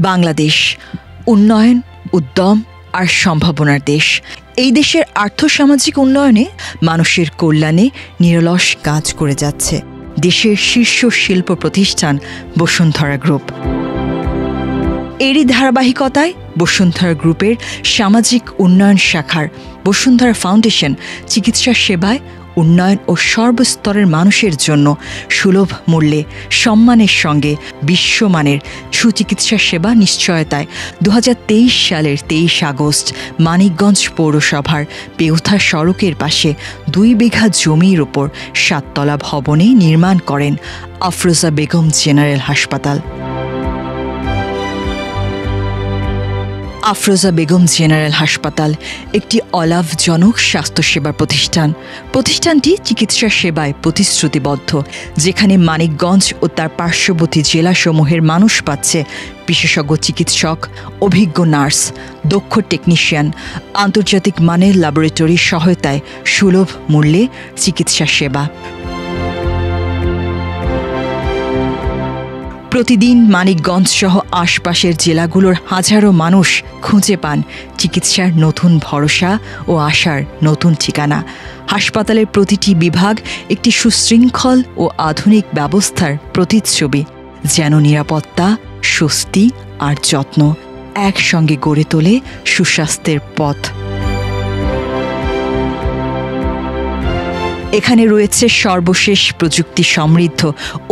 বাংলাদেশ উন্নয়ন, উদ্যম আর সম্ভাবনার দেশ। এই দেশের আর্থসামাজিক উন্নয়নে, মানুষের কল্যাণে নিরলস কাজ করে যাচ্ছে দেশের শীর্ষ শিল্প প্রতিষ্ঠান বসুন্ধরা গ্রুপ। এরই ধারাবাহিকতায় বসুন্ধরা গ্রুপের সামাজিক উন্নয়ন শাখার বসুন্ধরা ফাউন্ডেশন চিকিৎসা সেবায় উন্নয়ন ও সর্বস্তরের মানুষের জন্য সুলভ মূল্যে সম্মানের সঙ্গে বিশ্বমানের সুচিকিৎসা সেবা নিশ্চয়তায় 2023 সালের 23 আগস্ট মানিকগঞ্জ পৌরসভার পেউথা সড়কের পাশে 2 বিঘা জমির ওপর 7তলা ভবনে নির্মাণ করেন আফরোজা বেগম জেনারেল হাসপাতাল। আফরোজা বেগম জেনারেল হাসপাতাল একটি অলাভজনক স্বাস্থ্যসেবা প্রতিষ্ঠান। প্রতিষ্ঠানটি চিকিৎসা সেবায় প্রতিশ্রুতিবদ্ধ, যেখানে মানিকগঞ্জ ও তার পার্শ্ববর্তী জেলাসমূহের মানুষ পাচ্ছে বিশেষজ্ঞ চিকিৎসক, অভিজ্ঞ নার্স, দক্ষ টেকনিশিয়ান, আন্তর্জাতিক মানের ল্যাবরেটরি সহায়তায় সুলভ মূল্যে চিকিৎসা সেবা। প্রতিদিন মানিকগঞ্জ সহ আশপাশের জেলাগুলোর হাজারো মানুষ খুঁজে পান চিকিৎসার নতুন ভরসা ও আশার নতুন ঠিকানা। হাসপাতালের প্রতিটি বিভাগ একটি সুশৃঙ্খল ও আধুনিক ব্যবস্থার প্রতিচ্ছবি, যেন নিরাপত্তা, স্বস্তি আর যত্ন একসঙ্গে গড়ে তোলে সুস্বাস্থ্যের পথ। এখানে রয়েছে সর্বশেষ প্রযুক্তি সমৃদ্ধ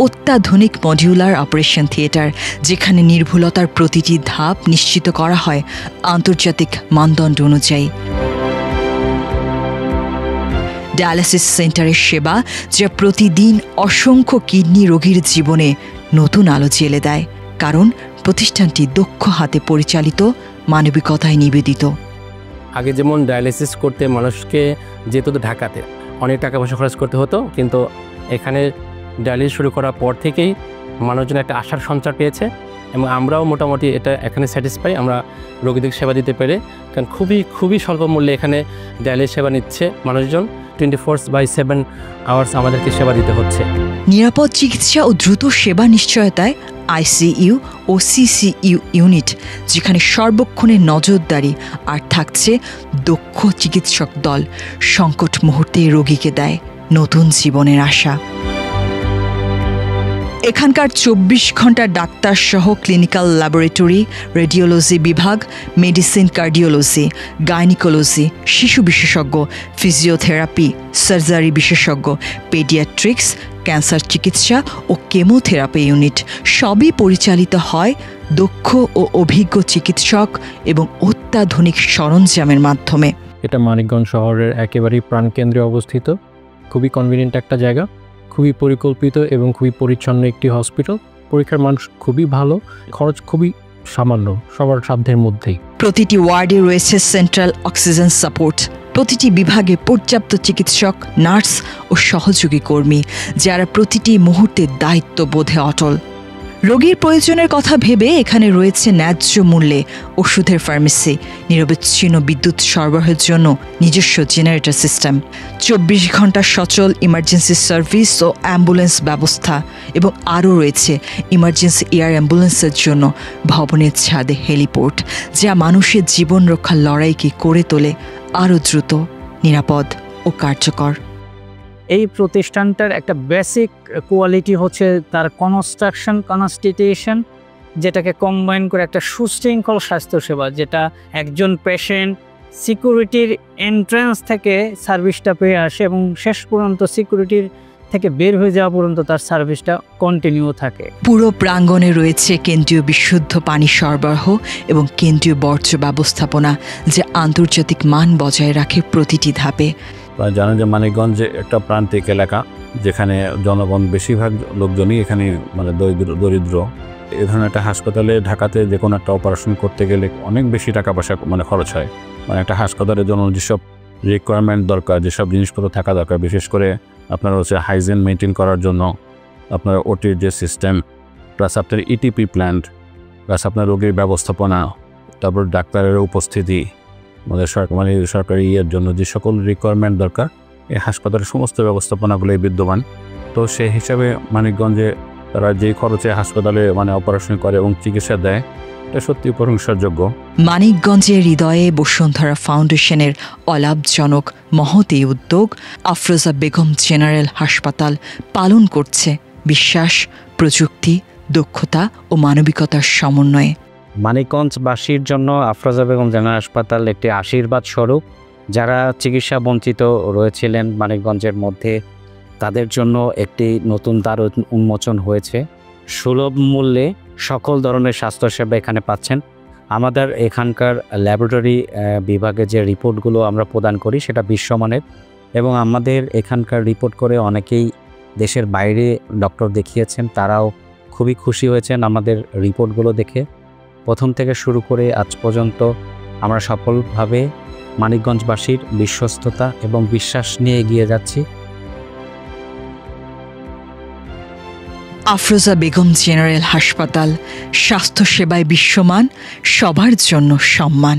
অত্যাধুনিক মডিউলার অপারেশন থিয়েটার, যেখানে নির্ভুলতার প্রতিটি ধাপ নিশ্চিত করা হয় আন্তর্জাতিক মানদণ্ড অনুযায়ী। ডায়ালিসিস সেন্টারের সেবা, যা প্রতিদিন অসংখ্য কিডনি রোগীর জীবনে নতুন আলো জ্বেলে দেয়, কারণ প্রতিষ্ঠানটি দক্ষ হাতে পরিচালিত, মানবিকতায় নিবেদিত। আগে যেমন ডায়ালিসিস করতে মানুষকে যেত ঢাকাতে, অনেক টাকা পয়সা খরচ করতে হতো, কিন্তু এখানে ডায়ালিসিস শুরু করার পর থেকেই মানুষজন একটা আশার সঞ্চার পেয়েছে এবং আমরাও মোটামুটি এটা এখানে স্যাটিসফাই। আমরা রোগীদের সেবা দিতে পেরে, কারণ খুবই স্বল্প মূল্যে এখানে ডায়ালিসিস সেবা নিচ্ছে মানুষজন। 24/7 আওয়ার্স আমাদেরকে সেবা দিতে হচ্ছে। নিরাপদ চিকিৎসা ও দ্রুত সেবা নিশ্চয়তায় আইসিইউ ও সিসিইউ ইউনিট, যেখানে সর্বক্ষণে নজরদারি আর থাকছে দক্ষ চিকিৎসক দল, সংকট মুহূর্তে রোগীকে দেয় নতুন জীবনের আশা। এখানকার 24 ঘন্টা ডাক্তার সহ ক্লিনিক্যাল ল্যাবরেটরি, রেডিওলজি বিভাগ, মেডিসিন, কার্ডিওলজি, গাইনিকোলজি, শিশু বিশেষজ্ঞ, ফিজিওথেরাপি, সার্জারি বিশেষজ্ঞ, পেডিয়াট্রিক্স, ক্যান্সার চিকিৎসা ও কেমোথেরাপি ইউনিট সবই পরিচালিত হয় দক্ষ ও অভিজ্ঞ চিকিৎসক এবং অত্যাধুনিক সরঞ্জামের মাধ্যমে। এটা মানিকগঞ্জ শহরের একেবারেই প্রাণকেন্দ্রে অবস্থিত, খুবই কনভিনিয়েন্ট একটা জায়গা, খুবই পরিকল্পিত এবং খুবই পরিচ্ছন্ন একটি হসপিটাল। পরীক্ষার মান খুবই ভালো, খরচ খুবই সামান্য, সবার সাধ্যের মধ্যেই। প্রতিটি ওয়ার্ডে রয়েছে সেন্ট্রাল অক্সিজেন সাপোর্ট, প্রতিটি বিভাগে পর্যাপ্ত চিকিৎসক, নার্স ও সহযোগী কর্মী, যারা প্রতিটি মুহূর্তে দায়িত্ববোধে অটল। রোগীর প্রয়োজনের কথা ভেবে এখানে রয়েছে ন্যায্য মূল্যে ওষুধের ফার্মেসি, নিরবিচ্ছিন্ন বিদ্যুৎ সরবরাহের জন্য নিজস্ব জেনারেটর সিস্টেম, 24 ঘন্টা সচল ইমার্জেন্সি সার্ভিস ও অ্যাম্বুলেন্স ব্যবস্থা, এবং আরও রয়েছে ইমার্জেন্সি এয়ার অ্যাম্বুলেন্সের জন্য ভবনের ছাদে হেলিপোর্ট, যা মানুষের জীবন রক্ষার লড়াইকে করে তোলে আরও দ্রুত, নিরাপদ ও কার্যকর। এই প্রতিষ্ঠানটার একটা বেসিক কোয়ালিটি হচ্ছে তার কনস্টিটিউশন, যেটাকে কম্বাইন করে একটা সুশৃঙ্খল স্বাস্থ্যসেবা, যেটা একজন পেশেন্ট সিকিউরিটির এন্ট্রান্স থেকে সার্ভিসটা পেয়ে আসে এবং শেষ পর্যন্ত সিকিউরিটির থেকে বের হয়ে যাওয়া পর্যন্ত তার সার্ভিসটা কন্টিনিউ থাকে। পুরো প্রাঙ্গণে রয়েছে কেন্দ্রীয় বিশুদ্ধ পানি সরবরাহ এবং কেন্দ্রীয় বর্জ্য ব্যবস্থাপনা, যা আন্তর্জাতিক মান বজায় রাখে প্রতিটি ধাপে। জানেন যে মানিকগঞ্জ একটা প্রান্তিক এলাকা, যেখানে জনগণ বেশিরভাগ লোকজনই এখানে দরিদ্র। এ ধরনের একটা হাসপাতালে ঢাকাতে যে কোনো একটা অপারেশন করতে গেলে অনেক বেশি টাকা পয়সা খরচ হয়। একটা হাসপাতালের জন্য যেসব রিকোয়ারমেন্ট দরকার, যেসব জিনিসপত্র থাকা দরকার, বিশেষ করে আপনার হাইজিন মেনটেন করার জন্য আপনার ওটির যে সিস্টেম, প্লাস আপনার ইটিপি প্ল্যান্ট, প্লাস আপনার রোগীর ব্যবস্থাপনা, তারপর ডাক্তারের উপস্থিতি, আমাদের সরকারি ইয়ের জন্য যে সকল রিকোয়ারমেন্ট দরকার, এই হাসপাতালের সমস্ত ব্যবস্থাপনাগুলোই বিদ্যমান। তো সেই হিসাবে মানিকগঞ্জে তারা যেই খরচে হাসপাতালে অপারেশন করে এবং চিকিৎসা দেয়, এটা সত্যি প্রশংসার যোগ্য। মানিকগঞ্জের হৃদয়ে বসুন্ধরা ফাউন্ডেশনের অলাভজনক মহৎ এই উদ্যোগ আফরোজা বেগম জেনারেল হাসপাতাল পালন করছে বিশ্বাস, প্রযুক্তি, দক্ষতা ও মানবিকতার সমন্বয়ে। মানিকগঞ্জবাসীর জন্য আফরোজা বেগম জেনারেল হাসপাতাল একটি আশীর্বাদ স্বরূপ। যারা চিকিৎসা বঞ্চিত রয়েছিলেন মানিকগঞ্জের মধ্যে, তাদের জন্য একটি নতুন দ্বার উন্মোচন হয়েছে। সুলভ মূল্যে সকল ধরনের স্বাস্থ্যসেবা এখানে পাচ্ছেন। আমাদের এখানকার ল্যাবরেটরি বিভাগে যে রিপোর্টগুলো আমরা প্রদান করি সেটা বিশ্বমানের, এবং আমাদের এখানকার রিপোর্ট করে অনেকেই দেশের বাইরে ডক্টর দেখিয়েছেন, তারাও খুবই খুশি হয়েছেন আমাদের রিপোর্টগুলো দেখে। প্রথম থেকে শুরু করে আজ পর্যন্ত আমরা সফলভাবে মানিকগঞ্জবাসীর বিশ্বস্ততা এবং বিশ্বাস নিয়ে এগিয়ে যাচ্ছি। আফরোজা বেগম জেনারেল হাসপাতাল, স্বাস্থ্যসেবায় বিশ্বমান, সবার জন্য সম্মান।